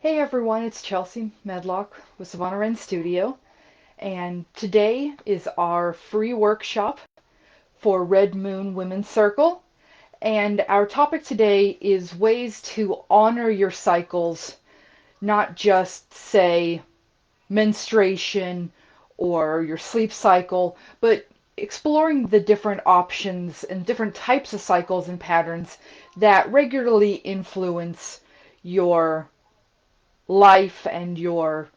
Hey everyone, it's Chelsea Medlock with Savannah Wren Studio, and today is our free workshop for Red Moon Women's Circle. And our topic today is ways to honor your cycles, not just say menstruation or your sleep cycle, but exploring the different options and different types of cycles and patterns that regularly influence your life and your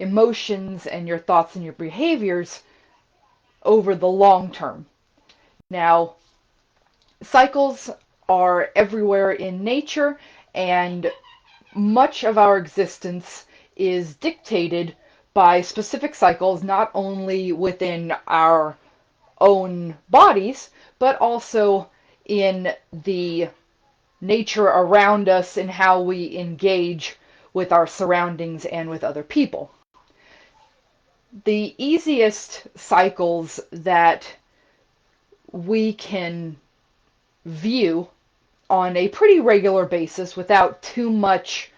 emotions and your thoughts and your behaviors over the long term. Now, cycles are everywhere in nature, and much of our existence is dictated by specific cycles, not only within our own bodies, but also in the nature around us and how we engage with our surroundings and with other people. The easiest cycles that we can view on a pretty regular basis without too much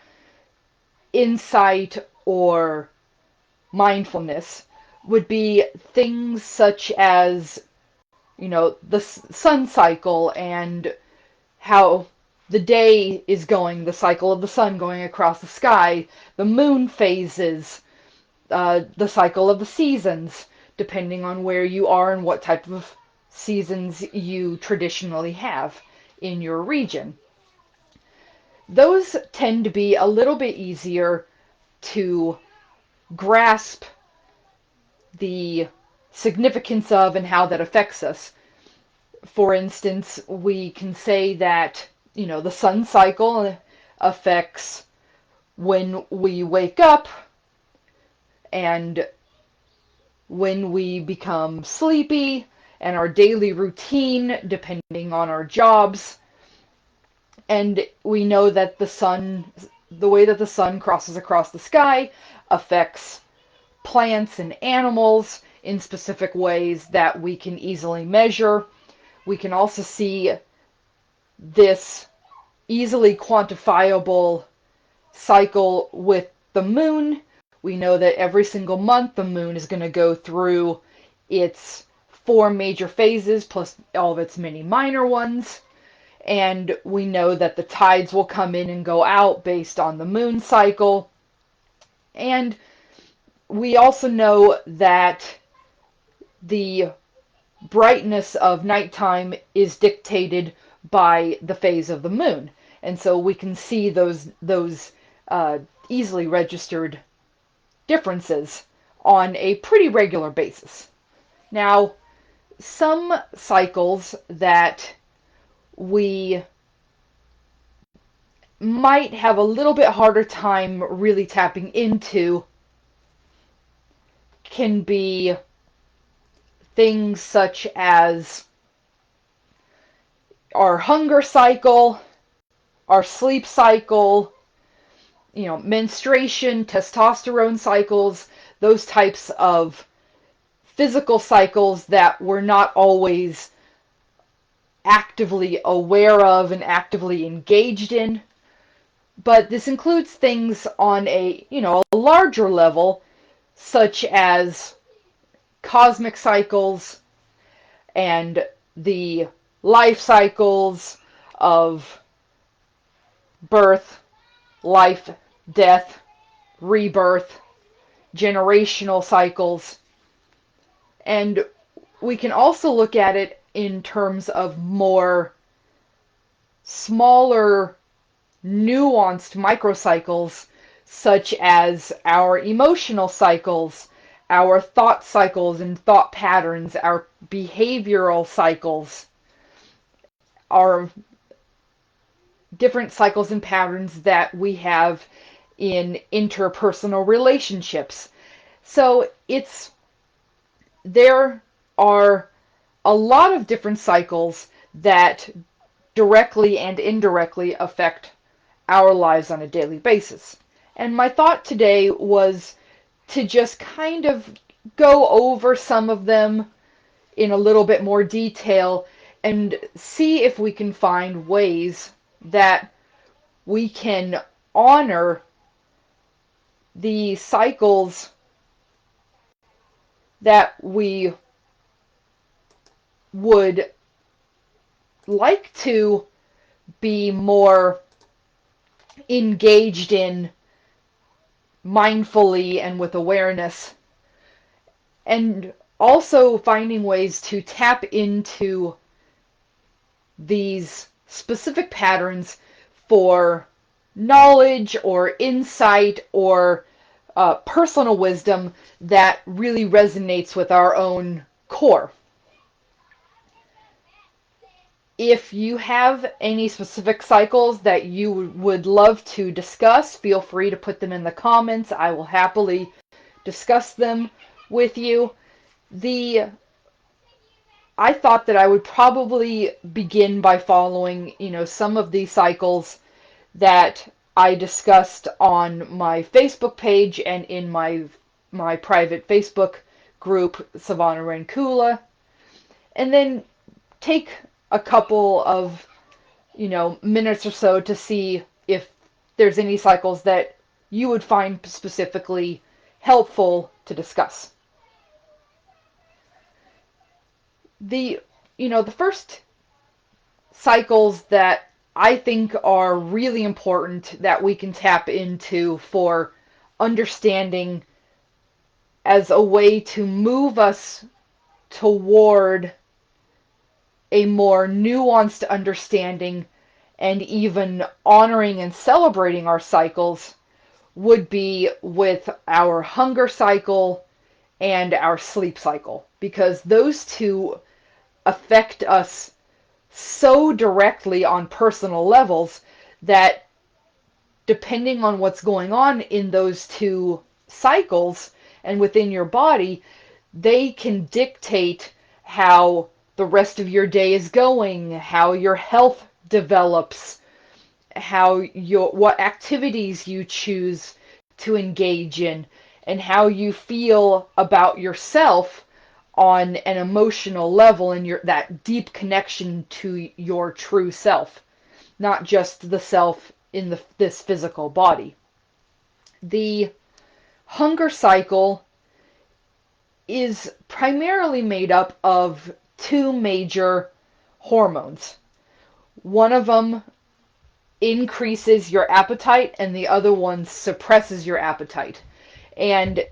insight or mindfulness would be things such as, the sun cycle and how the day is going, the cycle of the sun going across the sky, the moon phases, the cycle of the seasons, depending on where you are and what type of seasons you traditionally have in your region. Those tend to be a little bit easier to grasp the significance of and how that affects us. For instance, we can say that, the sun cycle affects when we wake up and when we become sleepy and our daily routine, depending on our jobs. And we know that the way that the sun crosses across the sky affects plants and animals in specific ways that we can easily measure. We can also see this easily quantifiable cycle with the moon. We know that every single month the moon is going to go through its four major phases plus all of its many minor ones. And we know that the tides will come in and go out based on the moon cycle. And we also know that the brightness of nighttime is dictated by the phase of the moon. And so we can see those easily registered differences on a pretty regular basis. Now, some cycles that we might have a little bit harder time really tapping into can be things such as our hunger cycle, our sleep cycle, menstruation, testosterone cycles, those types of physical cycles that we're not always actively aware of and actively engaged in. But this includes things on a larger level, such as cosmic cycles and the life cycles of birth, life, death, rebirth, generational cycles. And we can also look at it in terms of more smaller, nuanced microcycles, such as our emotional cycles, our thought cycles and thought patterns, our behavioral cycles, our different cycles and patterns that we have in interpersonal relationships. So there are a lot of different cycles that directly and indirectly affect our lives on a daily basis. And my thought today was to just kind of go over some of them in a little bit more detail and see if we can find ways that we can honor the cycles that we would like to be more engaged in mindfully and with awareness, and also finding ways to tap into these specific patterns for knowledge or insight or personal wisdom that really resonates with our own core. If you have any specific cycles that you would love to discuss, feel free to put them in the comments. I will happily discuss them with you. I thought that I would probably begin by following, some of these cycles that I discussed on my Facebook page and in my private Facebook group, Savannah Rancula, and then take a couple of, minutes or so to see if there's any cycles that you would find specifically helpful to discuss. The first cycles that I think are really important that we can tap into for understanding as a way to move us toward a more nuanced understanding and even honoring and celebrating our cycles would be with our hunger cycle and our sleep cycle, because those two affect us so directly on personal levels that depending on what's going on in those two cycles and within your body, they can dictate how the rest of your day is going, how your health develops, what activities you choose to engage in, and how you feel about yourself on an emotional level, and that deep connection to your true self, not just the self in this physical body. The hunger cycle is primarily made up of two major hormones. One of them increases your appetite and the other one suppresses your appetite. And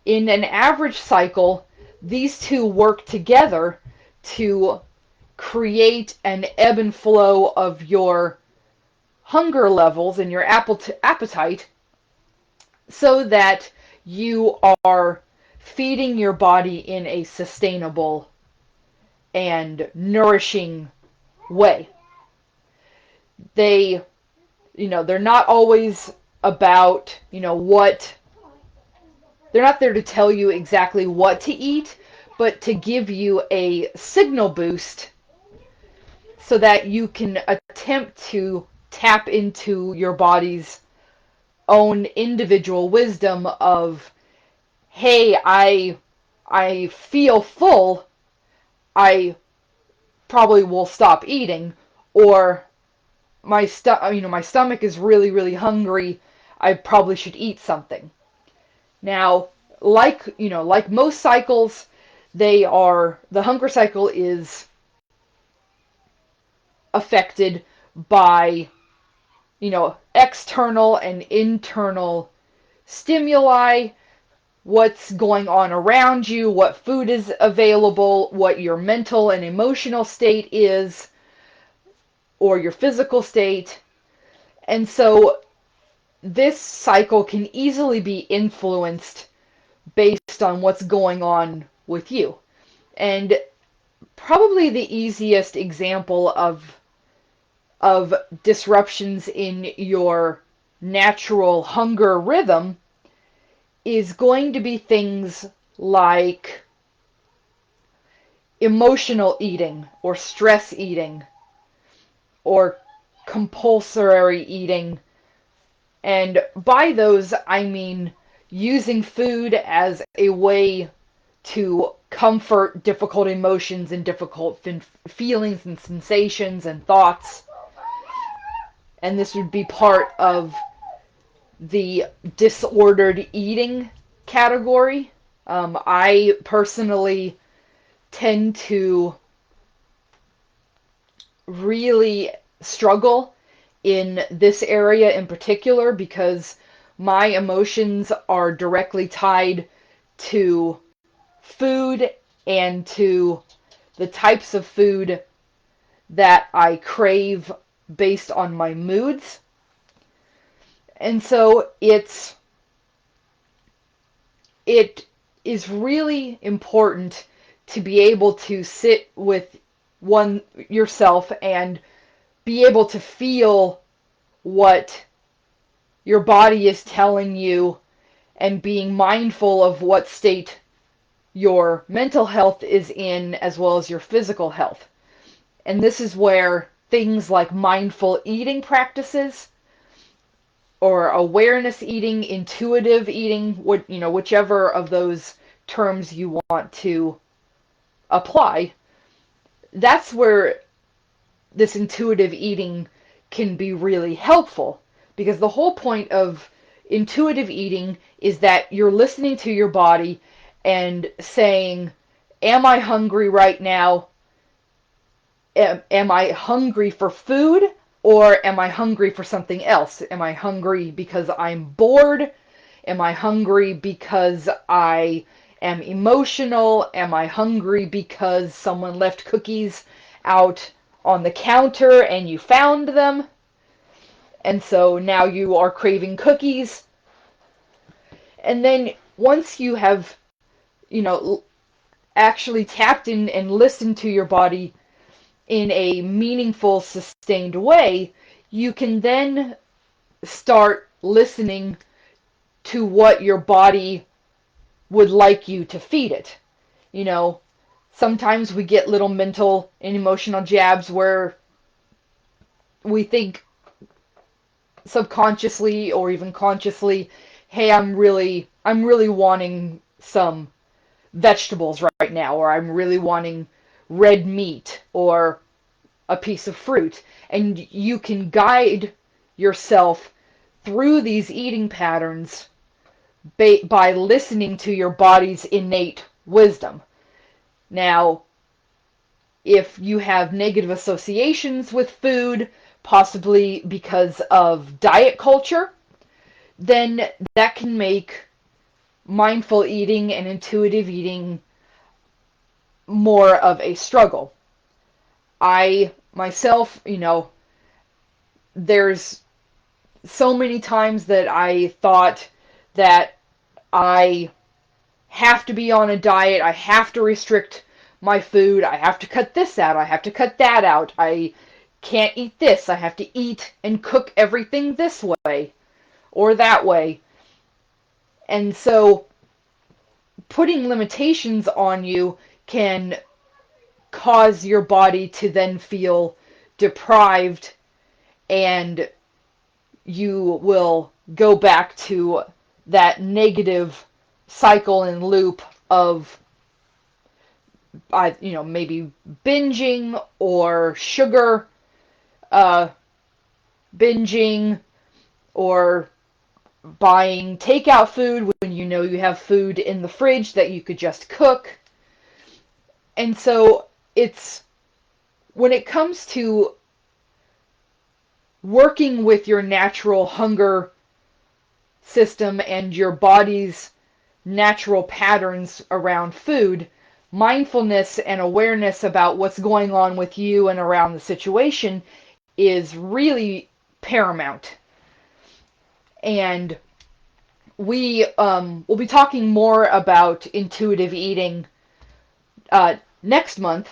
in an average cycle, these two work together to create an ebb and flow of your hunger levels and your appetite so that you are feeding your body in a sustainable and nourishing way. They're not always about, they're not there to tell you exactly what to eat, but to give you a signal boost so that you can attempt to tap into your body's own individual wisdom of, hey, I feel full, I probably will stop eating, or my stomach is really, really hungry, I probably should eat something. Now, like most cycles, the hunger cycle is affected by, external and internal stimuli, what's going on around you, what food is available, what your mental and emotional state is, or your physical state. And so this cycle can easily be influenced based on what's going on with you. And probably the easiest example of disruptions in your natural hunger rhythm is going to be things like emotional eating or stress eating or compulsory eating. And by those, I mean using food as a way to comfort difficult emotions and difficult feelings and sensations and thoughts. And this would be part of the disordered eating category. I personally tend to really struggle in this area in particular because my emotions are directly tied to food and to the types of food that I crave based on my moods. And so it is really important to be able to sit with one yourself and be able to feel what your body is telling you and being mindful of what state your mental health is in as well as your physical health. And this is where things like mindful eating practices or awareness eating, intuitive eating, whichever of those terms you want to apply, that's where this intuitive eating can be really helpful. Because the whole point of intuitive eating is that you're listening to your body and saying, am I hungry right now? Am I hungry for food? Or am I hungry for something else? Am I hungry because I'm bored? Am I hungry because I am emotional? Am I hungry because someone left cookies out on the counter and you found them? And so now you are craving cookies. And then once you have, actually tapped in and listened to your body in a meaningful, sustained way, you can then start listening to what your body would like you to feed it. You know, sometimes we get little mental and emotional jabs where we think subconsciously or even consciously, hey, I'm really wanting some vegetables right now, or I'm really wanting red meat or a piece of fruit. And you can guide yourself through these eating patterns by listening to your body's innate wisdom. Now, if you have negative associations with food, possibly because of diet culture, then that can make mindful eating and intuitive eating more of a struggle. I myself, there's so many times that I thought that I have to be on a diet, I have to restrict my food, I have to cut this out, I have to cut that out, I can't eat this, I have to eat and cook everything this way or that way. And so putting limitations on you can cause your body to then feel deprived, and you will go back to that negative cycle and loop of maybe binging or sugar uh, binging or buying takeout food when you know you have food in the fridge that you could just cook. And so it's when it comes to working with your natural hunger system and your body's natural patterns around food, mindfulness and awareness about what's going on with you and around the situation is really paramount. And we will be talking more about intuitive eating next month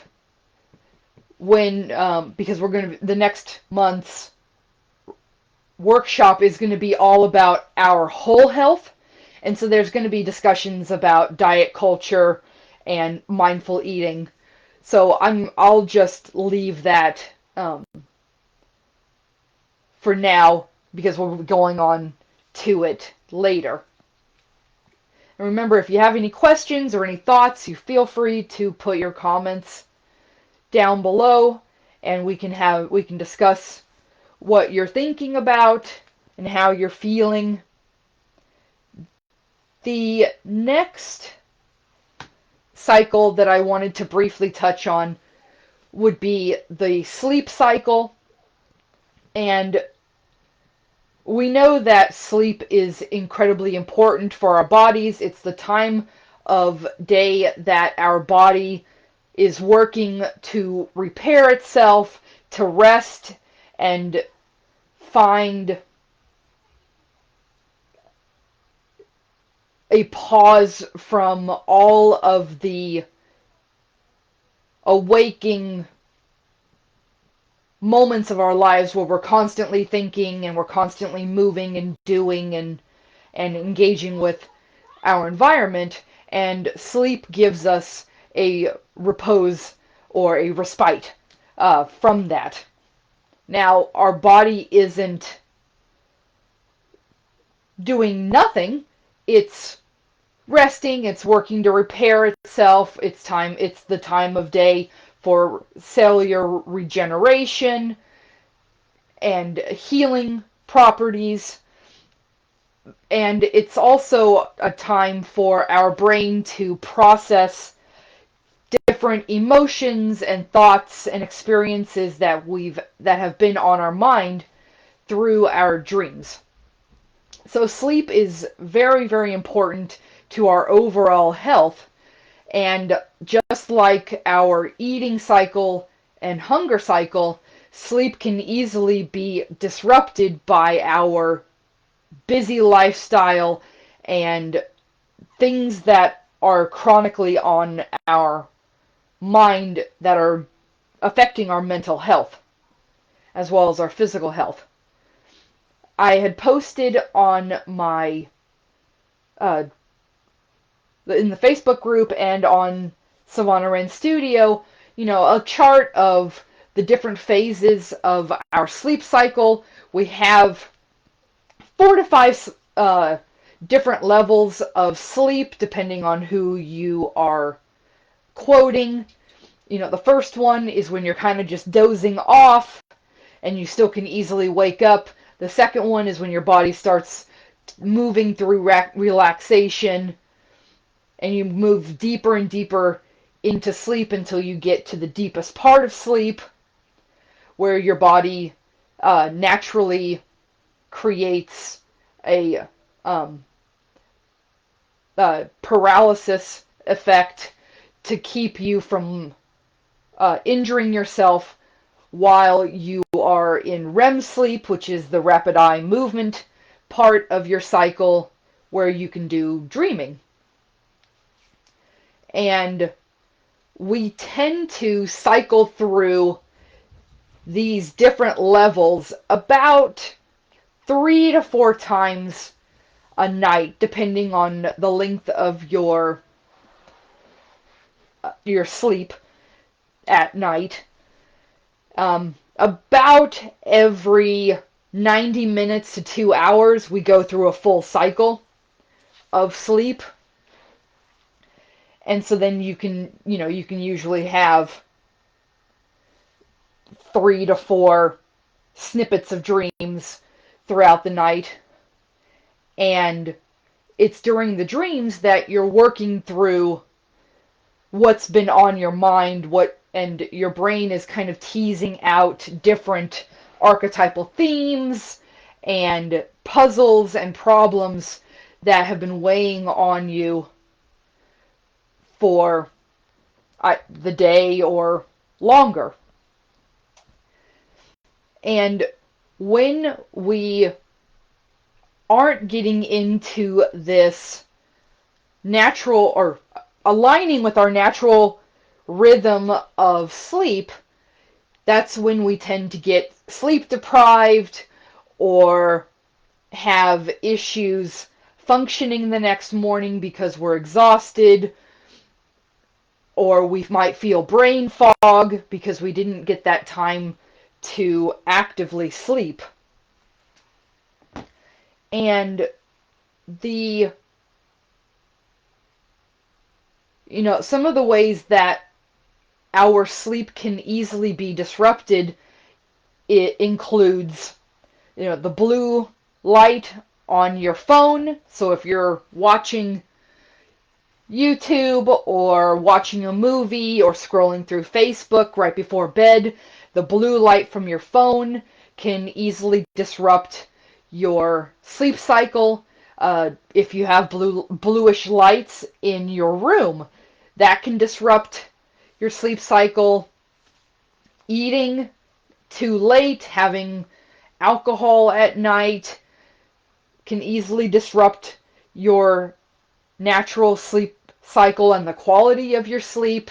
because the next month's workshop is going to be all about our whole health. And so there's going to be discussions about diet culture and mindful eating. So I'll just leave that for now because we'll be going on to it later. And remember, if you have any questions or any thoughts, you feel free to put your comments down below, and we can discuss what you're thinking about and how you're feeling The next cycle that I wanted to briefly touch on would be the sleep cycle. And we know that sleep is incredibly important for our bodies. It's the time of day that our body is working to repair itself, to rest, and find a pause from all of the awaking moments of our lives where we're constantly thinking and we're constantly moving and doing and engaging with our environment, and sleep gives us a repose or a respite from that. Now, our body isn't doing nothing. It's resting, it's working to repair itself. It's the time of day for cellular regeneration and healing properties. And it's also a time for our brain to process different emotions and thoughts and experiences that have been on our mind through our dreams. So sleep is very, very important to our overall health. And just like our eating cycle and hunger cycle, sleep can easily be disrupted by our busy lifestyle and things that are chronically on our mind that are affecting our mental health as well as our physical health. I had posted on my in the Facebook group and on Savannah Wren Studio, a chart of the different phases of our sleep cycle. We have 4 to 5 different levels of sleep depending on who you are quoting. The first one is when you're kind of just dozing off and you still can easily wake up. The second one is when your body starts moving through relaxation and you move deeper and deeper into sleep until you get to the deepest part of sleep, where your body naturally creates a paralysis effect to keep you from injuring yourself while you are in REM sleep, which is the rapid eye movement part of your cycle, where you can do dreaming. And we tend to cycle through these different levels about 3 to 4 times a night, depending on the length of your sleep at night. About every 90 minutes to 2 hours, we go through a full cycle of sleep. And so then you can usually have 3 to 4 snippets of dreams throughout the night. And it's during the dreams that you're working through what's been on your mind, and your brain is kind of teasing out different archetypal themes and puzzles and problems that have been weighing on you for the day or longer. And when we aren't getting into this natural or aligning with our natural rhythm of sleep, that's when we tend to get sleep deprived or have issues functioning the next morning because we're exhausted, or we might feel brain fog because we didn't get that time to actively sleep. And some of the ways that our sleep can easily be disrupted, it includes, the blue light on your phone. So if you're watching YouTube or watching a movie or scrolling through Facebook right before bed, the blue light from your phone can easily disrupt your sleep cycle. If you have bluish lights in your room, that can disrupt your sleep cycle. Eating too late, having alcohol at night can easily disrupt your natural sleep cycle and the quality of your sleep.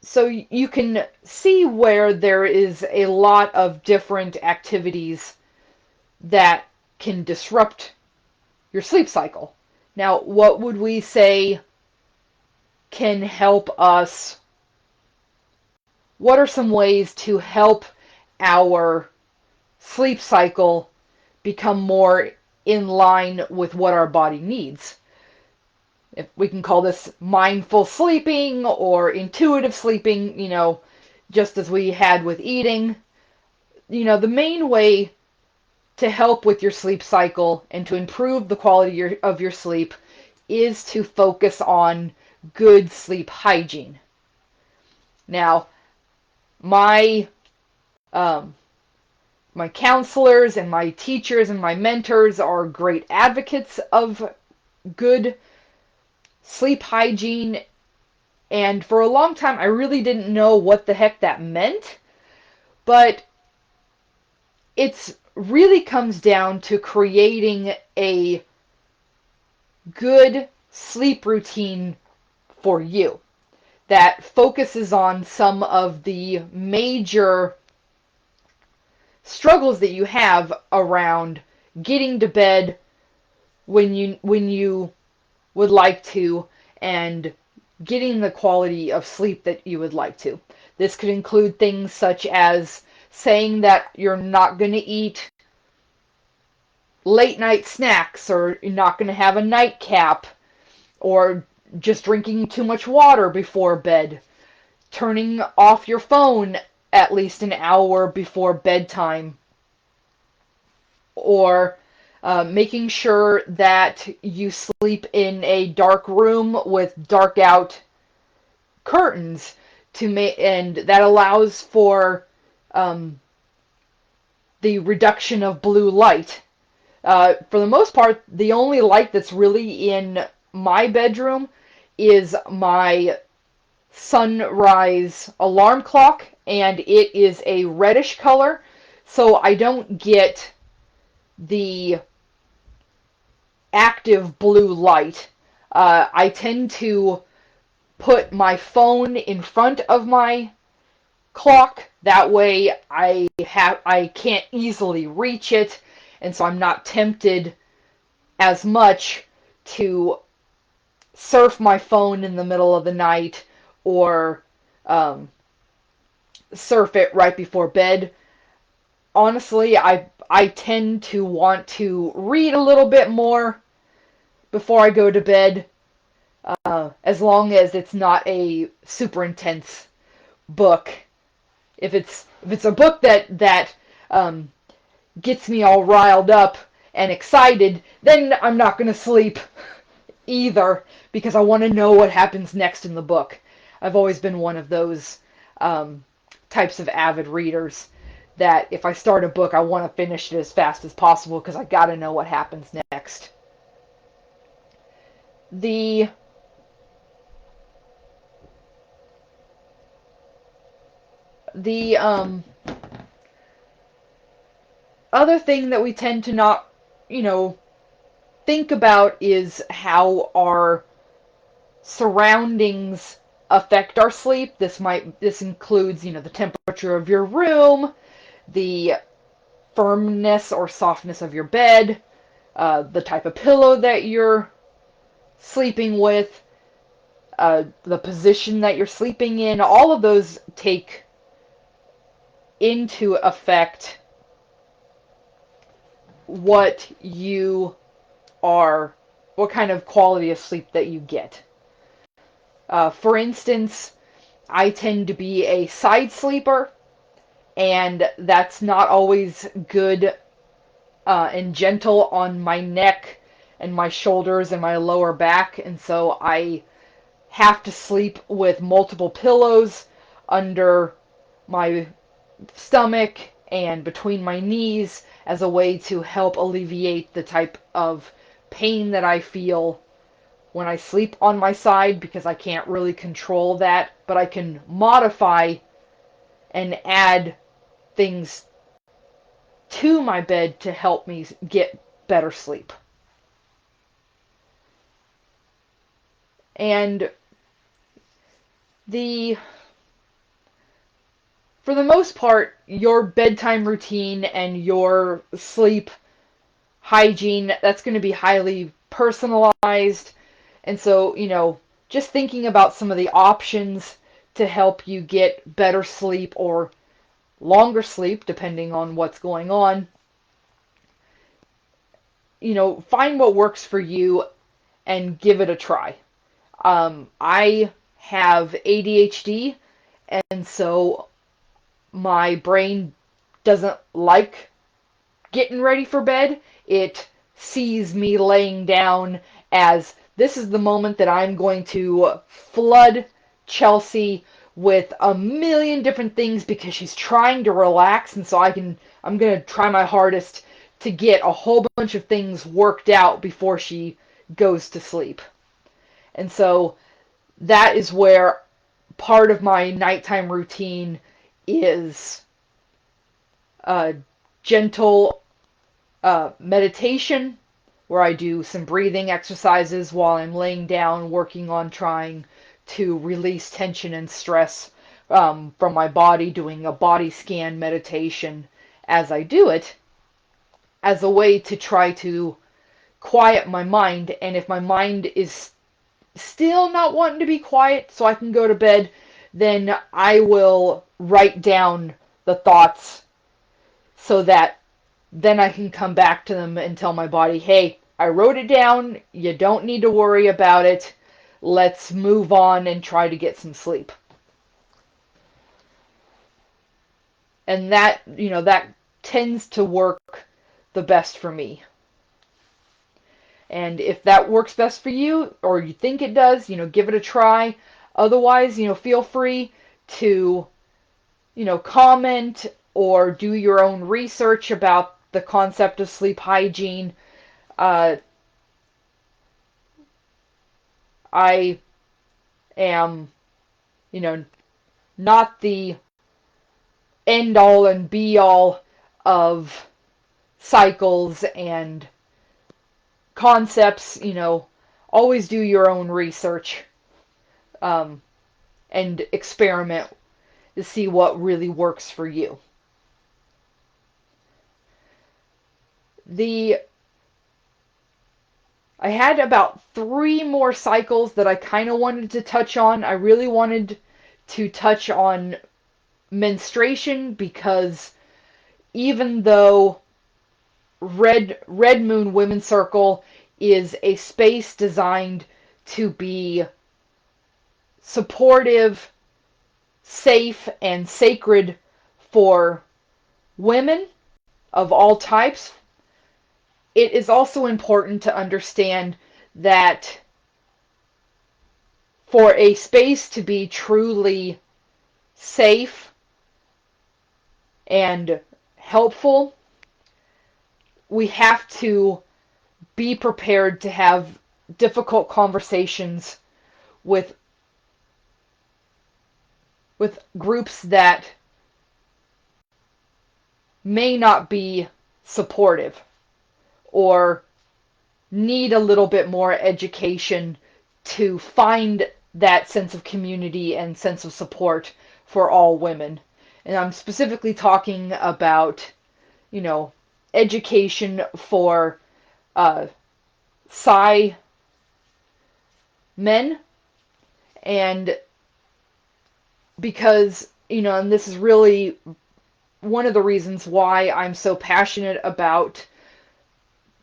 So you can see where there is a lot of different activities that can disrupt your sleep cycle. Now, what would we say can help us? What are some ways to help our sleep cycle become more in line with what our body needs? If we can call this mindful sleeping or intuitive sleeping, just as we had with eating. The main way to help with your sleep cycle and to improve the quality of your sleep is to focus on good sleep hygiene. Now, my my counselors and my teachers and my mentors are great advocates of good sleep hygiene, and for a long time I really didn't know what the heck that meant, but it really comes down to creating a good sleep routine for you that focuses on some of the major struggles that you have around getting to bed when you would like to and getting the quality of sleep that you would like to. This could include things such as saying that you're not going to eat late night snacks, or you're not going to have a nightcap, or just drinking too much water before bed, turning off your phone at least an hour before bedtime, or making sure that you sleep in a dark room with dark out curtains and that allows for the reduction of blue light. For the most part, the only light that's really in my bedroom is my sunrise alarm clock, and it is a reddish color, so I don't get the active blue light. I tend to put my phone in front of my clock. That way I can't easily reach it, and so I'm not tempted as much to surf my phone in the middle of the night or surf it right before bed. Honestly, I tend to want to read a little bit more before I go to bed, as long as it's not a super intense book. If it's a book that gets me all riled up and excited, then I'm not going to sleep either, because I want to know what happens next in the book. I've always been one of those types of avid readers that if I start a book, I want to finish it as fast as possible because I got to know what happens next. The other thing that we tend to not, think about is how our surroundings affect our sleep. This includes, the temperature of your room, the firmness or softness of your bed, the type of pillow that you're sleeping with, the position that you're sleeping in. All of those take into effect what kind of quality of sleep that you get. For instance, I tend to be a side sleeper, and that's not always good and gentle on my neck and my shoulders and my lower back, and so I have to sleep with multiple pillows under my stomach and between my knees as a way to help alleviate the type of pain that I feel when I sleep on my side, because I can't really control that, but I can modify and add things to my bed to help me get better sleep. And the for the most part, your bedtime routine and your sleep hygiene, that's going to be highly personalized. And so, just thinking about some of the options to help you get better sleep or longer sleep, depending on what's going on, find what works for you and give it a try. I have ADHD, and so my brain doesn't like getting ready for bed. It sees me laying down as this is the moment that I'm going to flood Chelsea with a million different things because she's trying to relax, and so I'm going to try my hardest to get a whole bunch of things worked out before she goes to sleep. And so that is where part of my nighttime routine is gentle meditation, where I do some breathing exercises while I'm laying down, working on trying to release tension and stress from my body, doing a body scan meditation as I do it, as a way to try to quiet my mind. And if my mind is still not wanting to be quiet so I can go to bed, then I will write down the thoughts so that then I can come back to them and tell my body, hey, I wrote it down. You don't need to worry about it. Let's move on and try to get some sleep. And that tends to work the best for me. And if that works best for you, or you think it does, give it a try. Otherwise, feel free to, comment or do your own research about the concept of sleep hygiene. I am, not the end all and be all of cycles and concepts. Always do your own research and experiment to see what really works for you. I had about 3 more cycles that I kind of wanted to touch on. I really wanted to touch on menstruation because even though Red Moon Women's Circle is a space designed to be supportive, safe, and sacred for women of all types, it is also important to understand that for a space to be truly safe and helpful, we have to be prepared to have difficult conversations with groups that may not be supportive or need a little bit more education to find that sense of community and sense of support for all women. And I'm specifically talking about, education for psi men. And because, and this is really one of the reasons why I'm so passionate about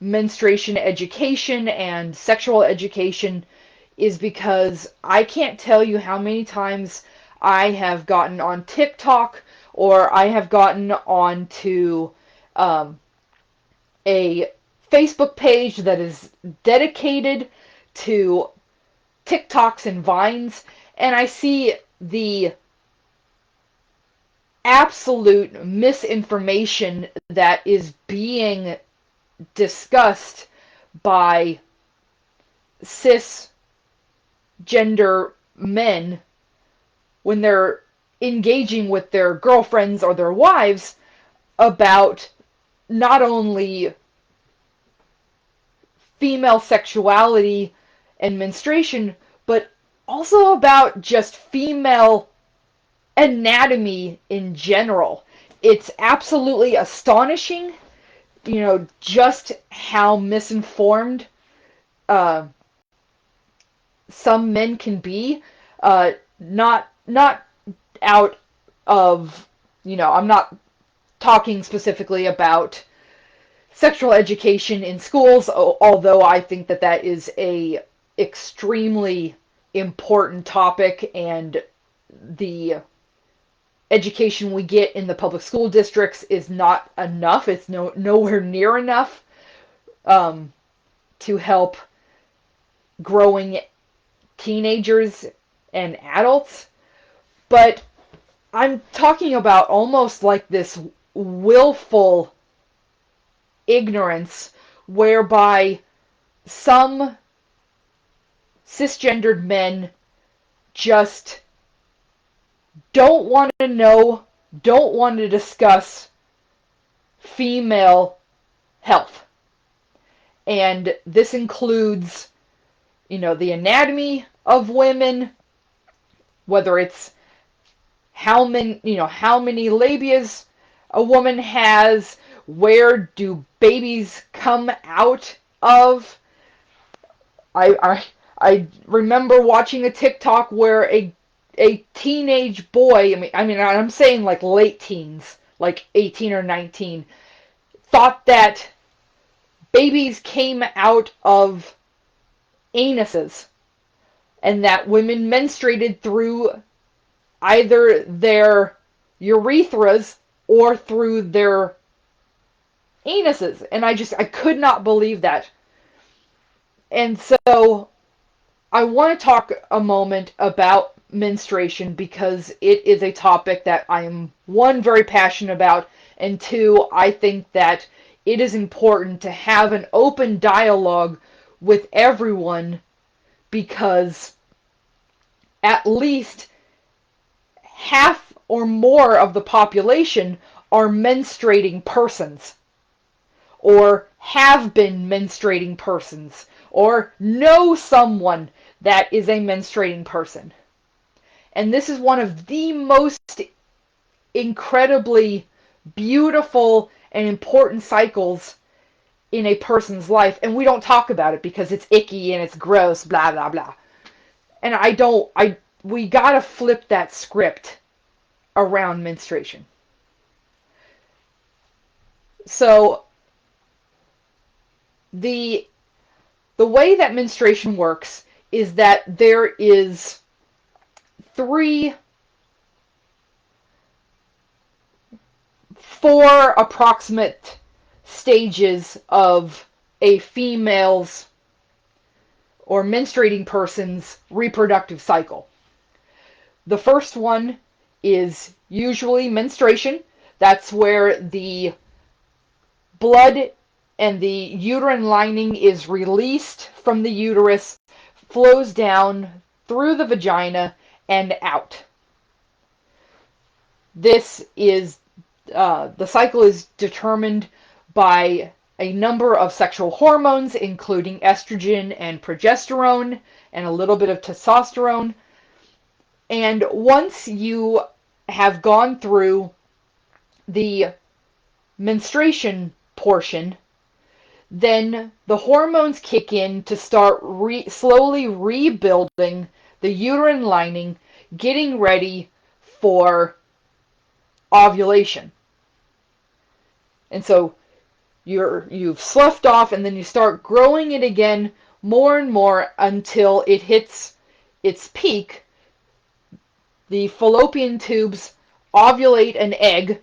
menstruation education and sexual education, is because I can't tell you how many times I have gotten on TikTok or I have gotten onto a Facebook page that is dedicated to TikToks and Vines, and I see the absolute misinformation that is being discussed by cisgender men when they're engaging with their girlfriends or their wives about not only female sexuality and menstruation, but also about just female anatomy in general. It's absolutely astonishing, just how misinformed uh, some men can be. Not out of, I'm not talking specifically about sexual education in schools, although I think that that is a extremely important topic, and the education we get in the public school districts is not enough. It's nowhere near enough to help growing teenagers and adults. But I'm talking about almost like this willful ignorance whereby some cisgendered men just don't want to know, don't want to discuss female health. And this includes, the anatomy of women, whether it's how many labias a woman has, where do babies come out of. I remember watching a TikTok where a teenage boy, I'm saying like late teens, like 18 or 19, thought that babies came out of anuses and that women menstruated through either their urethras or through their anuses. And I could not believe that. And so I want to talk a moment about menstruation because it is a topic that I am, one, very passionate about, and two, I think that it is important to have an open dialogue with everyone because at least half or more of the population are menstruating persons, or have been menstruating persons, or know someone that is a menstruating person. And this is one of the most incredibly beautiful and important cycles in a person's life, and we don't talk about it because it's icky and it's gross, blah blah blah. And we gotta flip that script around menstruation. So the way that menstruation works is that there is four approximate stages of a female's or menstruating person's reproductive cycle. The first one is usually menstruation. That's where the blood and the uterine lining is released from the uterus, flows down through the vagina and out. This is the cycle is determined by a number of sexual hormones, including estrogen and progesterone, and a little bit of testosterone. And once you have gone through the menstruation portion, then the hormones kick in to start slowly rebuilding the uterine lining, getting ready for ovulation. And so you've sloughed off, and then you start growing it again more and more until it hits its peak. The fallopian tubes ovulate an egg,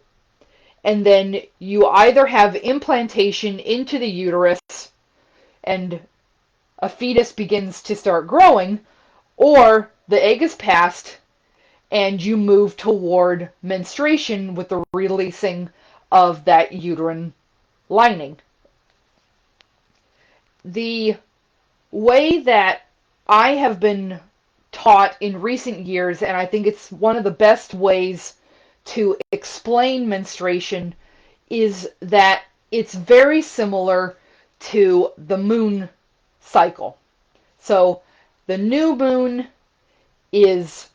and then you either have implantation into the uterus and a fetus begins to start growing, or the egg is passed and you move toward menstruation with the releasing of that uterine lining. The way that I have been taught in recent years, and I think it's one of the best ways to explain menstruation, is that it's very similar to the moon cycle. So the new moon is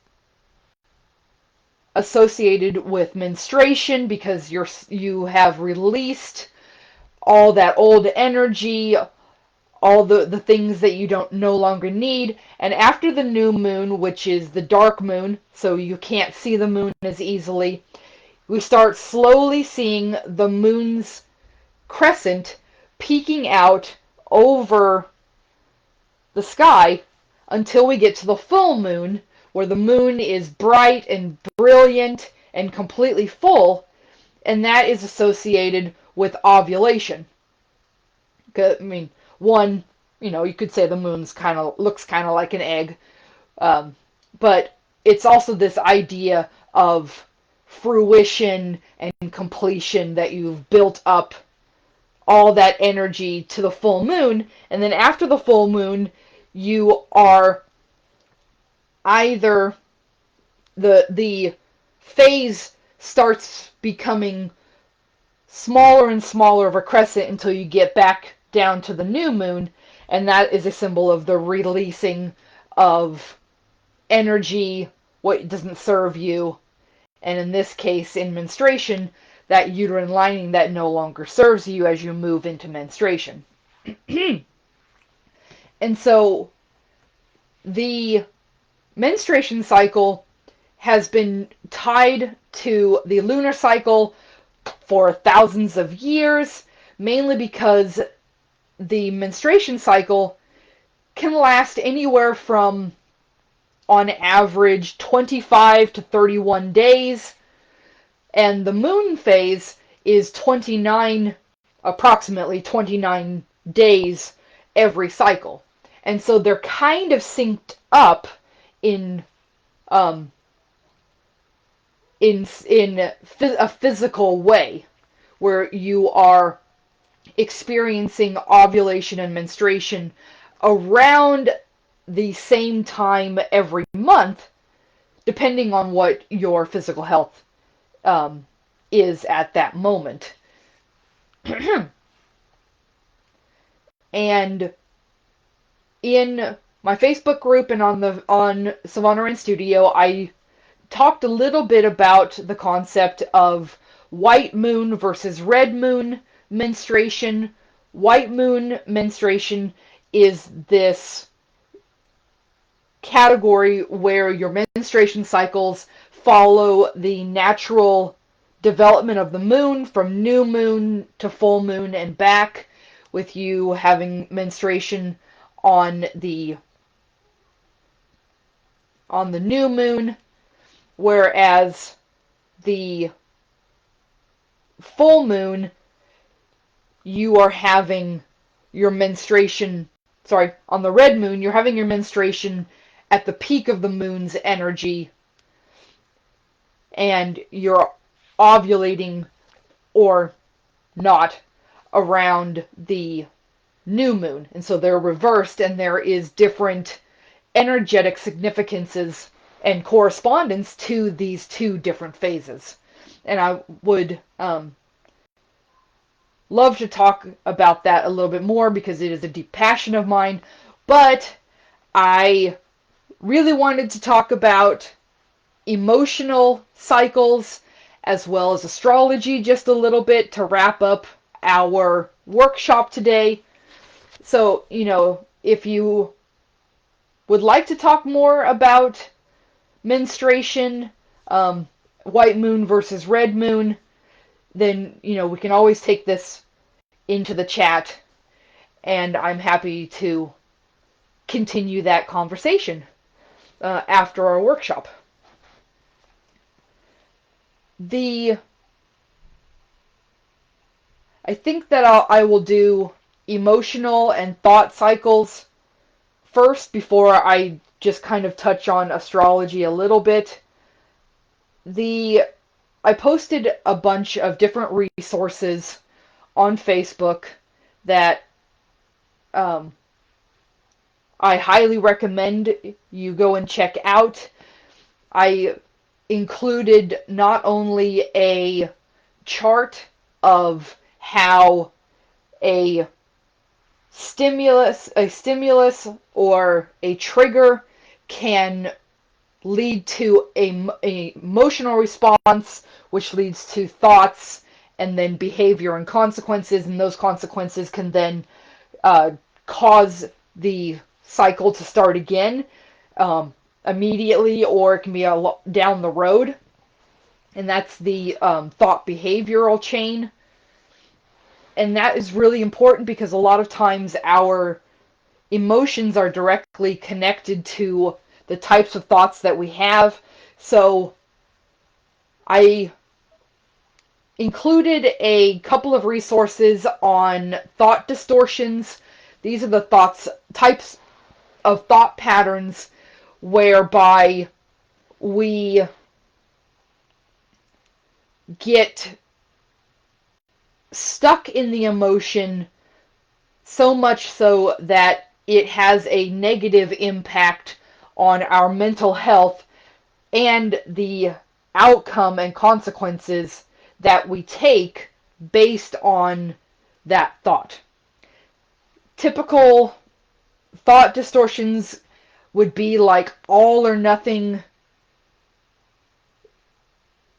associated with menstruation because you have released all that old energy, all the things that you don't no longer need. And after the new moon, which is the dark moon, so you can't see the moon as easily, we start slowly seeing the moon's crescent peeking out over the sky until we get to the full moon, where the moon is bright and brilliant and completely full, and that is associated with ovulation. I mean, one, you could say the moon's looks kind of like an egg, but it's also this idea of fruition and completion, that you've built up all that energy to the full moon, and then after the full moon, you are either the phase starts becoming smaller and smaller of a crescent until you get back down to the new moon, and that is a symbol of the releasing of energy, what doesn't serve you, and in this case, in menstruation, that uterine lining that no longer serves you as you move into menstruation. And so the menstruation cycle has been tied to the lunar cycle for thousands of years, mainly because the menstruation cycle can last anywhere from, on average, 25 to 31 days, and the moon phase is approximately 29 days every cycle. And so they're kind of synced up in a physical way, where you are experiencing ovulation and menstruation around the same time every month, depending on what your physical health is at that moment. And in my Facebook group and on Savannah Rain Studio, I talked a little bit about the concept of white moon versus red moon menstruation. White moon menstruation is this category where your menstruation cycles follow the natural development of the moon from new moon to full moon and back, with you having menstruation on the new moon, whereas the full moon, you are having your menstruation, on the red moon, you're having your menstruation at the peak of the moon's energy, and you're ovulating or not around the new moon. And so they're reversed, and there is different energetic significances and correspondence to these two different phases. And I would love to talk about that a little bit more, because it is a deep passion of mine, but I really wanted to talk about emotional cycles as well as astrology just a little bit to wrap up our workshop today. So, if you would like to talk more about menstruation, white moon versus red moon, then, we can always take this into the chat, and I'm happy to continue that conversation after our workshop. The I think that I will do emotional and thought cycles first before I just kind of touch on astrology a little bit. The I posted a bunch of different resources on Facebook that um, I highly recommend you go and check out. I included not only a chart of how a stimulus or a trigger can lead to a emotional response, which leads to thoughts and then behavior and consequences, and those consequences can then uh, cause the cycle to start again immediately, or it can be down the road, and that's the thought behavioral chain. And that is really important because a lot of times our emotions are directly connected to the types of thoughts that we have. So I included a couple of resources on thought distortions. These are the types of thought patterns whereby we get stuck in the emotion so much so that it has a negative impact on our mental health and the outcome and consequences that we take based on that thought. Typical thought distortions would be like all or nothing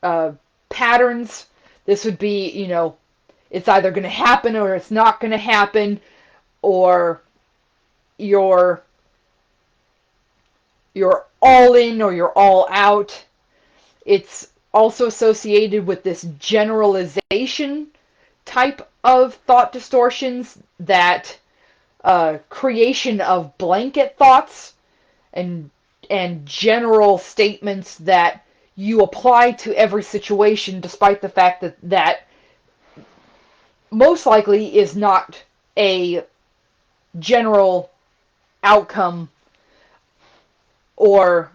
uh, patterns. This would be, it's either going to happen or it's not going to happen, or you're you're all in or you're all out. It's also associated with this generalization type of thought distortions, that creation of blanket thoughts and general statements that you apply to every situation, despite the fact that most likely is not a general outcome or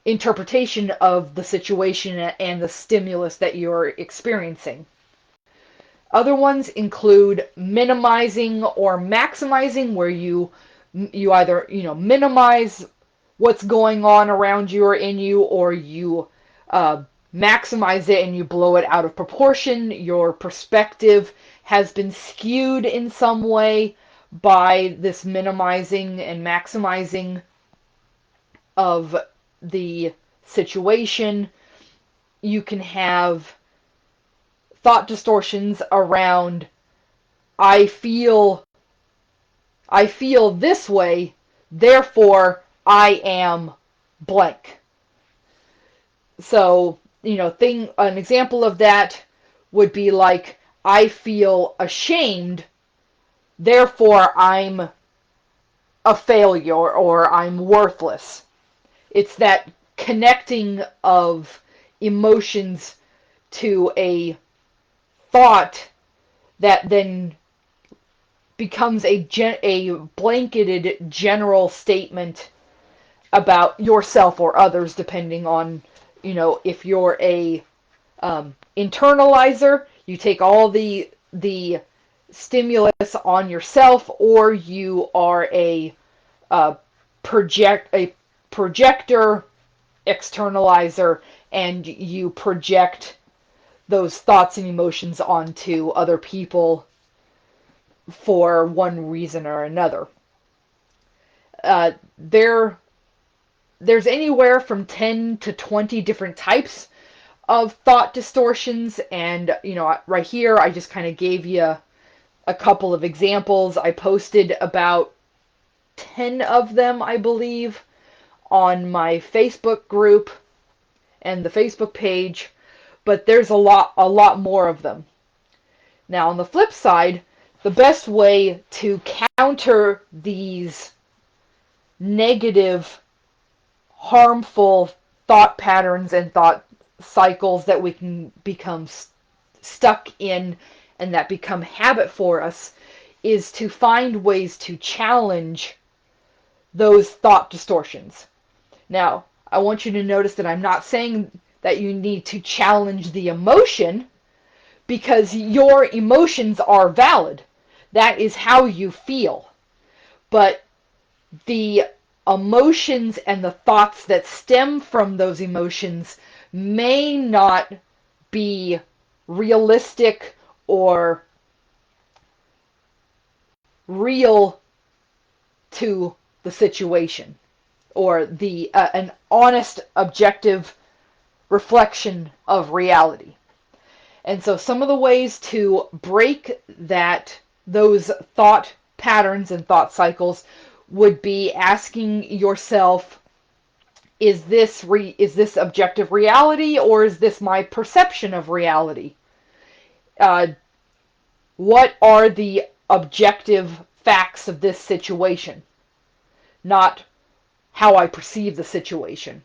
interpretation of the situation and the stimulus that you're experiencing. Other ones include minimizing or maximizing, where you either minimize what's going on around you or in you, or you maximize it and you blow it out of proportion. Your perspective has been skewed in some way by this minimizing and maximizing of the situation. You can have thought distortions around I feel this way, therefore I am blank. So, an example of that would be like, I feel ashamed, therefore I'm a failure or I'm worthless. It's that connecting of emotions to a thought that then becomes a blanketed general statement about yourself or others, depending on, if you're a internalizer, you take all the stimulus on yourself, or you are a projector, externalizer, and you project those thoughts and emotions onto other people for one reason or another. There's anywhere from 10 to 20 different types of thought distortions, and right here I just kind of gave you a couple of examples. I posted about 10 of them, I believe, on my Facebook group and the Facebook page, but there's a lot more of them. Now, on the flip side, the best way to counter these negative, harmful thought patterns and thought cycles that we can become stuck in and that become habit for us is to find ways to challenge those thought distortions. Now, I want you to notice that I'm not saying that you need to challenge the emotion, because your emotions are valid. That is how you feel. But the emotions and the thoughts that stem from those emotions may not be realistic or real to the situation, or the an honest, objective reflection of reality. And so some of the ways to break those thought patterns and thought cycles would be asking yourself, is this objective reality, or is this my perception of reality? What are the objective facts of this situation, not how I perceive the situation?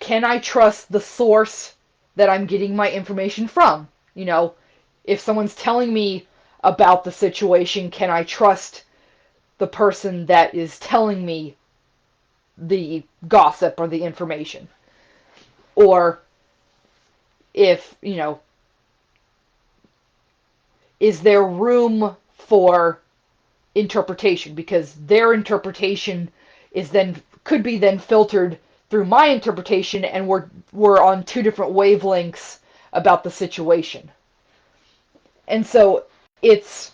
Can I trust the source that I'm getting my information from? If someone's telling me about the situation, can I trust the person that is telling me the gossip or the information? Or if, is there room for interpretation? Because their interpretation could be then filtered through my interpretation, and we're on two different wavelengths about the situation. And so it's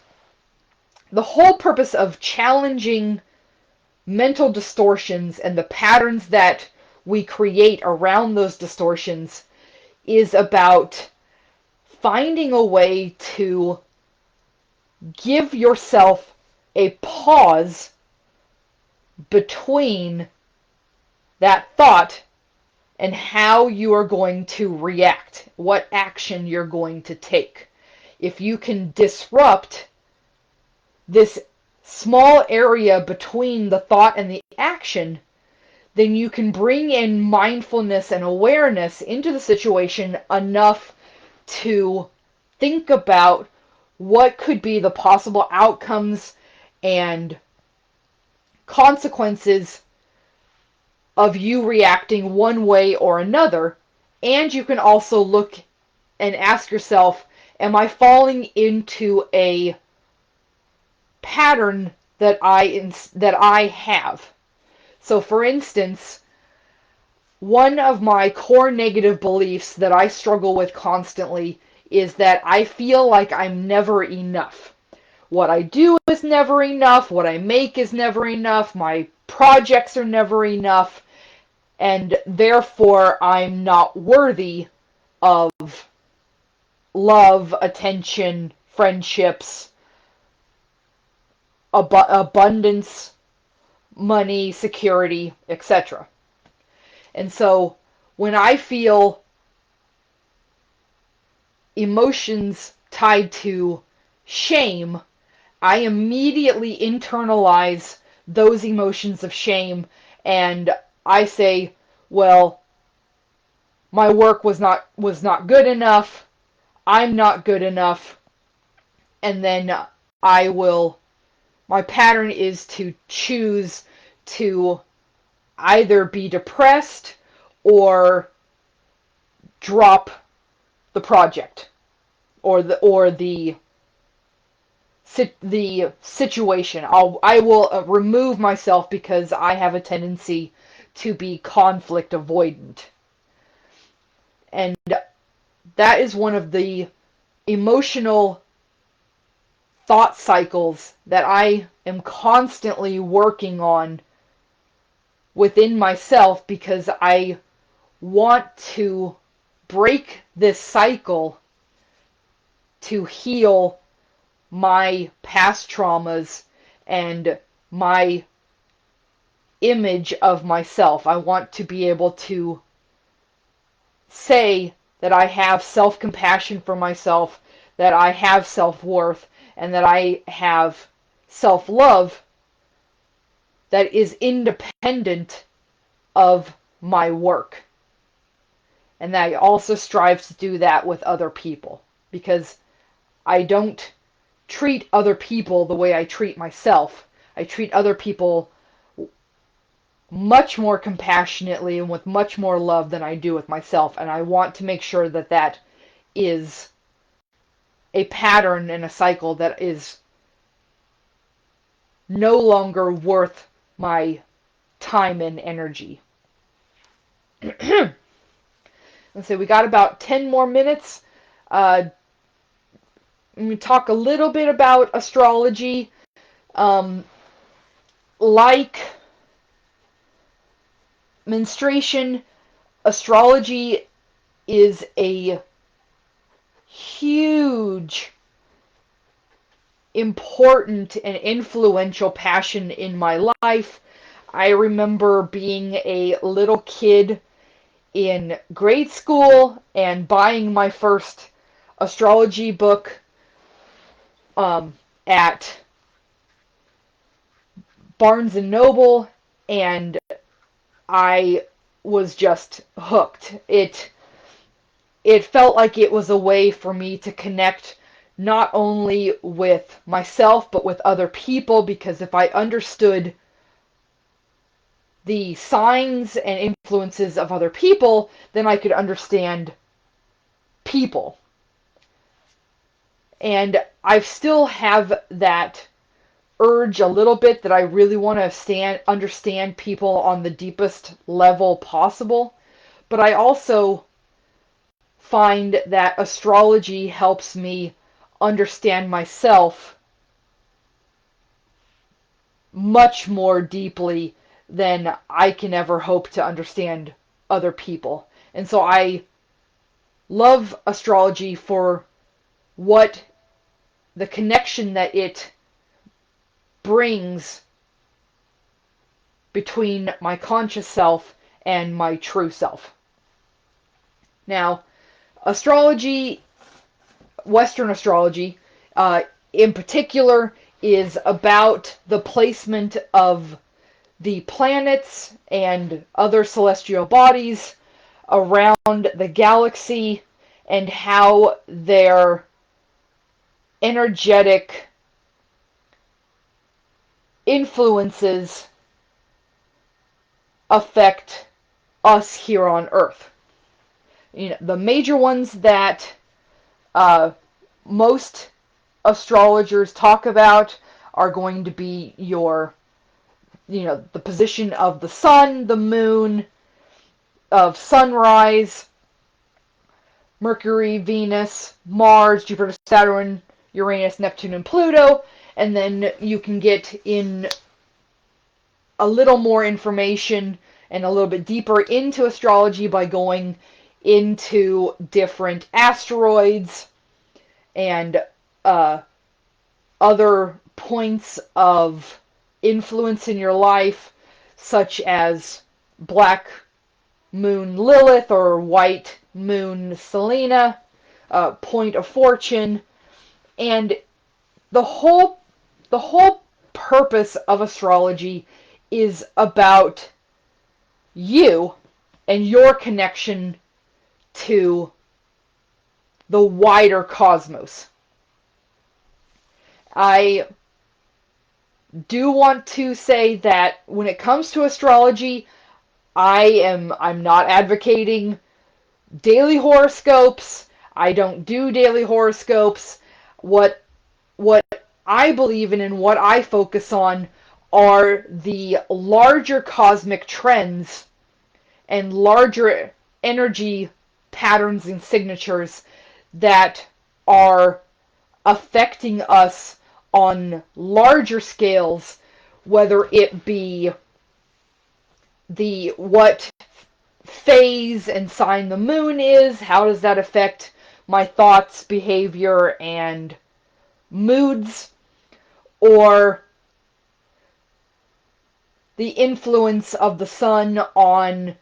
the whole purpose of challenging mental distortions and the patterns that we create around those distortions is about finding a way to give yourself a pause between that thought and how you are going to react, what action you're going to take. If you can disrupt this small area between the thought and the action, then you can bring in mindfulness and awareness into the situation enough to think about what could be the possible outcomes and consequences of you reacting one way or another. And you can also look and ask yourself, am I falling into a pattern that I have? So for instance, one of my core negative beliefs that I struggle with constantly is that I feel like I'm never enough. What I do is never enough, what I make is never enough, my projects are never enough, and therefore I'm not worthy of love, attention, friendships, abundance, money, security, etc. And so when I feel emotions tied to shame, I immediately internalize those emotions of shame, and I say, well, my work was not good enough, I'm not good enough, and then my pattern is to choose to either be depressed or drop the project or the situation. I will remove myself because I have a tendency to be conflict avoidant. And that is one of the emotional thought cycles that I am constantly working on within myself, because I want to break this cycle to heal my past traumas and my image of myself. I want to be able to say that I have self-compassion for myself, that I have self-worth, and that I have self-love that is independent of my work. And that I also strive to do that with other people. because I don't treat other people the way I treat myself. I treat other people much more compassionately and with much more love than I do with myself, and I want to make sure that that is a pattern and a cycle that is no longer worth my time and energy. Let's say we got about 10 more minutes. Let me talk a little bit about astrology. Um, like menstruation, astrology is a huge, important, and influential passion in my life. I remember being a little kid in grade school and buying my first astrology book at Barnes and Noble, and I was just hooked. It felt like it was a way for me to connect not only with myself but with other people, because if I understood the signs and influences of other people, then I could understand people. And I still have that urge a little bit that I really want to understand people on the deepest level possible. But I also find that astrology helps me understand myself much more deeply than I can ever hope to understand other people. And so I love astrology for what the connection that it brings between my conscious self and my true self. Now, astrology, Western astrology, in particular, is about the placement of the planets and other celestial bodies around the galaxy and how their energetic influences affect us here on Earth. You know, the major ones that most astrologers talk about are going to be the position of the sun, the moon, of sunrise, Mercury, Venus, Mars, Jupiter, Saturn, Uranus, Neptune, and Pluto. And then you can get in a little more information and a little bit deeper into astrology by going into different asteroids and other points of influence in your life, such as Black Moon Lilith or White Moon Selena, Point of Fortune, and the whole purpose of astrology is about you and your connection to the wider cosmos. I do want to say that when it comes to astrology, I'm not advocating daily horoscopes. I don't do daily horoscopes. What I believe in and what I focus on are the larger cosmic trends and larger energy patterns and signatures that are affecting us on larger scales, whether it be what phase and sign the moon is, how does that affect my thoughts, behavior, and moods, or the influence of the sun on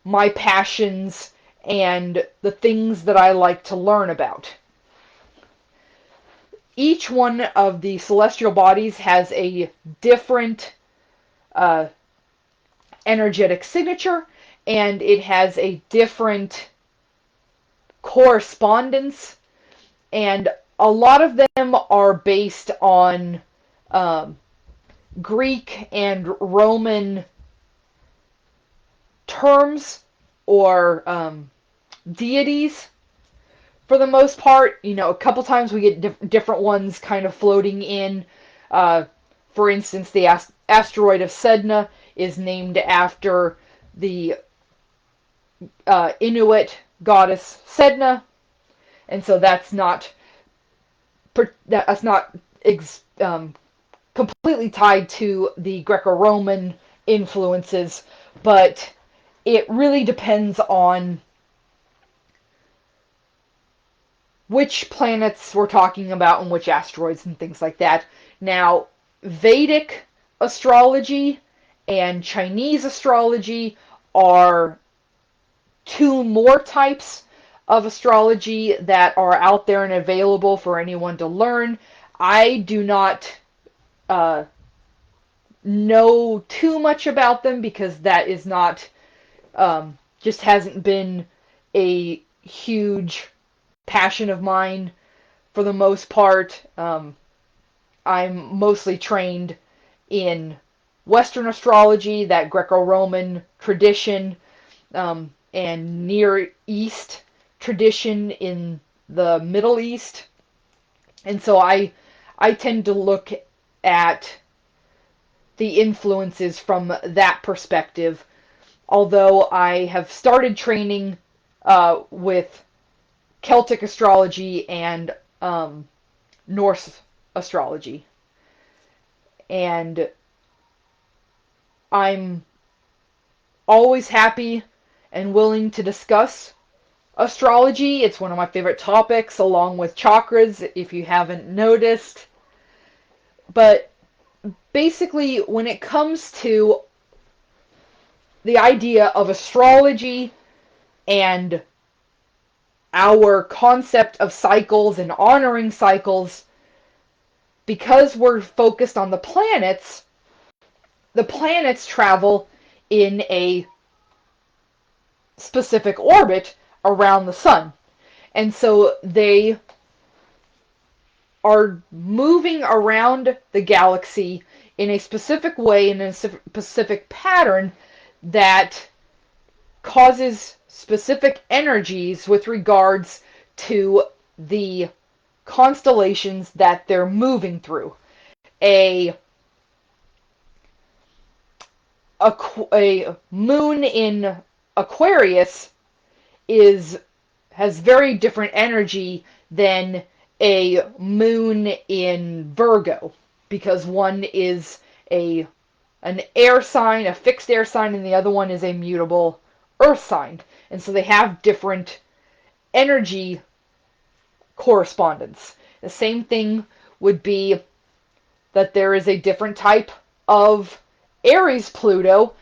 my passions and the things that I like to learn about. Each one of the celestial bodies has a different energetic signature, and it has a different correspondence, And a lot of them are based on um, Greek and Roman terms or deities for the most part. A couple times we get different ones kind of floating in. Uh, for instance, the asteroid of Sedna is named after the Inuit goddess Sedna, and so that's not completely tied to the Greco-Roman influences, but it really depends on which planets we're talking about and which asteroids and things like that. Now, Vedic astrology and Chinese astrology are two more types of astrology that are out there and available for anyone to learn. I do not uh, know too much about them because that is not, just hasn't been a huge passion of mine for the most part. I'm mostly trained in Western astrology, that Greco-Roman tradition, and Near East tradition in the Middle East. And so I tend to look at the influences from that perspective, although I have started training with Celtic astrology and Norse astrology. And I'm always happy and willing to discuss astrology. It's one of my favorite topics, along with chakras, if you haven't noticed. But basically, when it comes to the idea of astrology and our concept of cycles and honoring cycles, because we're focused on the planets travel in a specific orbit around the sun. And so they are moving around the galaxy in a specific way, in a specific pattern that causes specific energies with regards to the constellations that they're moving through. A moon in Aquarius has very different energy than a moon in Virgo, because one is an air sign, a fixed air sign, and the other one is a mutable earth sign. And so they have different energy correspondence. The same thing would be that there is a different type of Aries Pluto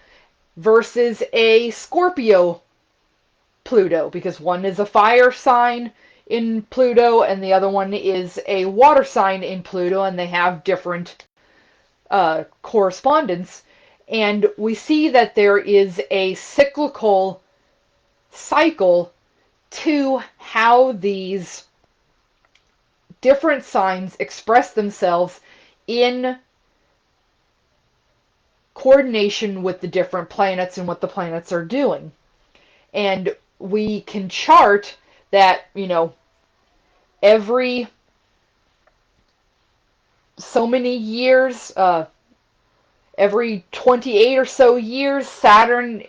versus a Scorpio Pluto, because one is a fire sign in Pluto and the other one is a water sign in Pluto, and they have different correspondence. And we see that there is a cyclical cycle to how these different signs express themselves in coordination with the different planets and what the planets are doing. And we can chart that, every so many years, every 28 or so years, Saturn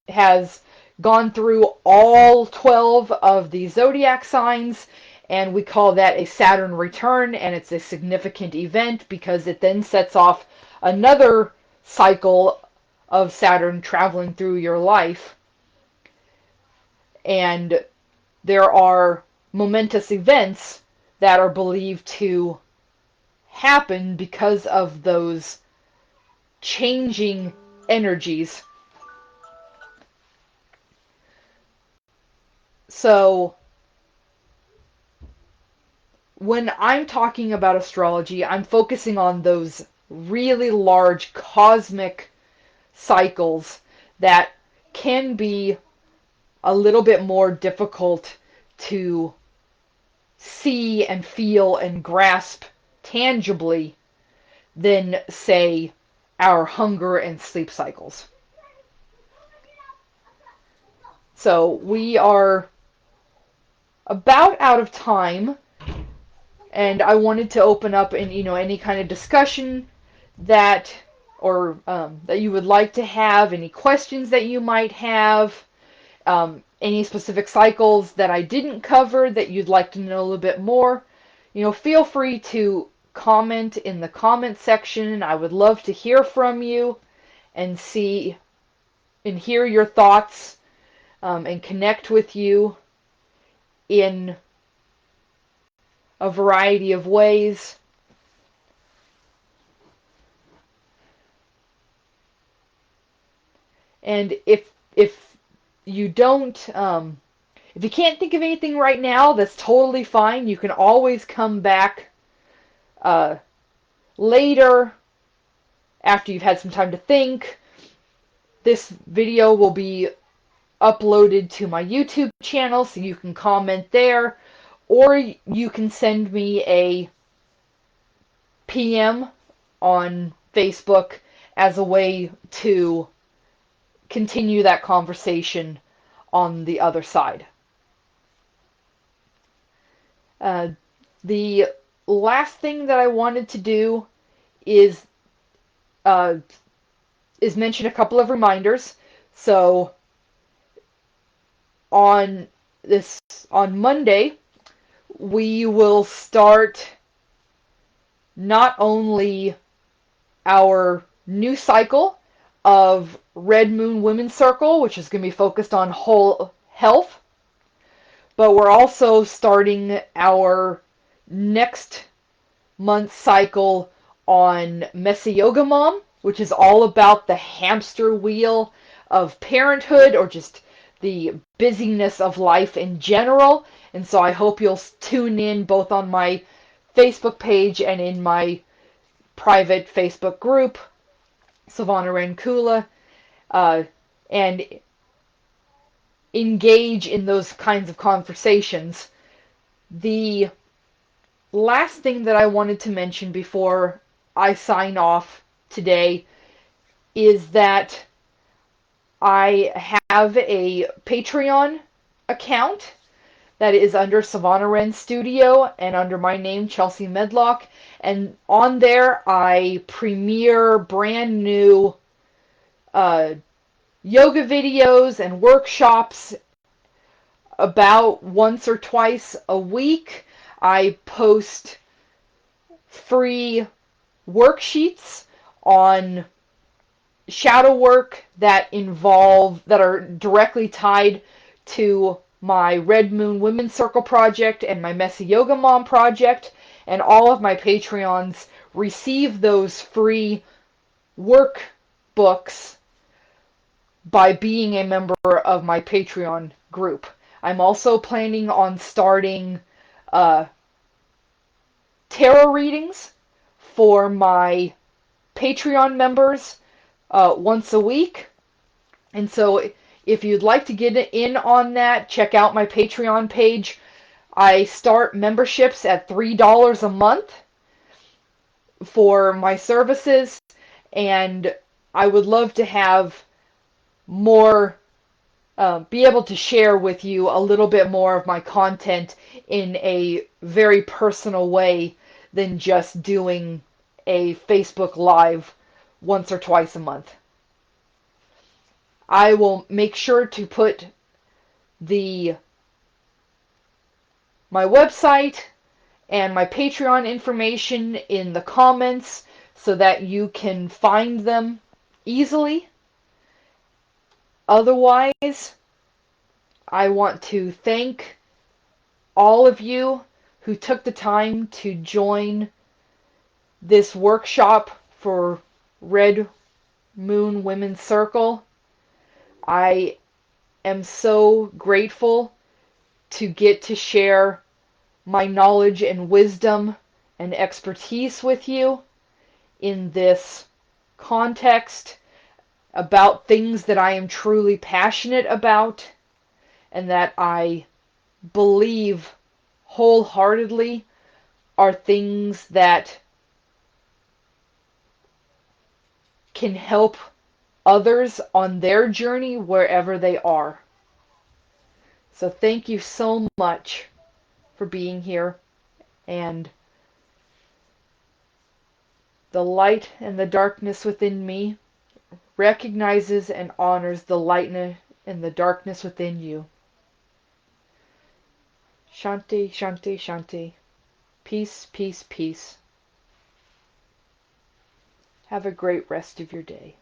has gone through all 12 of the zodiac signs, and we call that a Saturn return, and it's a significant event because it then sets off another cycle of Saturn traveling through your life. And there are momentous events that are believed to happen because of those changing energies. So when I'm talking about astrology, I'm focusing on those really large cosmic cycles that can be a little bit more difficult to see and feel and grasp tangibly than, say, our hunger and sleep cycles. So we are about out of time, and I wanted to open up in any kind of discussion that that you would like to have, any questions that you might have, any specific cycles that I didn't cover that you'd like to know a little bit more. Feel free to comment in the comment section. I would love to hear from you and see and hear your thoughts, and connect with you in a variety of ways. And if you don't, if you can't think of anything right now, that's totally fine. You can always come back later after you've had some time to think. This video will be uploaded to my YouTube channel, so you can comment there, or you can send me a PM on Facebook as a way to continue that conversation on the other side. The last thing that I wanted to do is mention a couple of reminders. So on Monday, we will start not only our new cycle of Red Moon Women's Circle, which is going to be focused on whole health, but we're also starting our next month's cycle on Messy Yoga Mom, which is all about the hamster wheel of parenthood, or just the busyness of life in general. And so I hope you'll tune in both on my Facebook page and in my private Facebook group, Savannah Rankula, and engage in those kinds of conversations. The last thing that I wanted to mention before I sign off today is that I have a Patreon account that is under Savannah Wren Studio and under my name, Chelsea Medlock. And on there, I premiere brand new yoga videos and workshops about once or twice a week. I post free worksheets on shadow work that are directly tied to my Red Moon Women's Circle project and my Messy Yoga Mom project, and all of my Patreons receive those free workbooks by being a member of my Patreon group. I'm also planning on starting tarot readings for my Patreon members once a week. And so if you'd like to get in on that, check out my Patreon page. I start memberships at $3 a month for my services, and I would love to have more, be able to share with you a little bit more of my content in a very personal way than just doing a Facebook Live once or twice a month. I will make sure to put my website and my Patreon information in the comments so that you can find them easily. Otherwise, I want to thank all of you who took the time to join this workshop for Red Moon Women's Circle. I am so grateful to get to share my knowledge and wisdom and expertise with you in this context about things that I am truly passionate about and that I believe wholeheartedly are things that can help others on their journey wherever they are. So thank you so much for being here, and the light and the darkness within me recognizes and honors the lightness and the darkness within you. Shanti, Shanti, Shanti. Peace, peace, peace. Have a great rest of your day.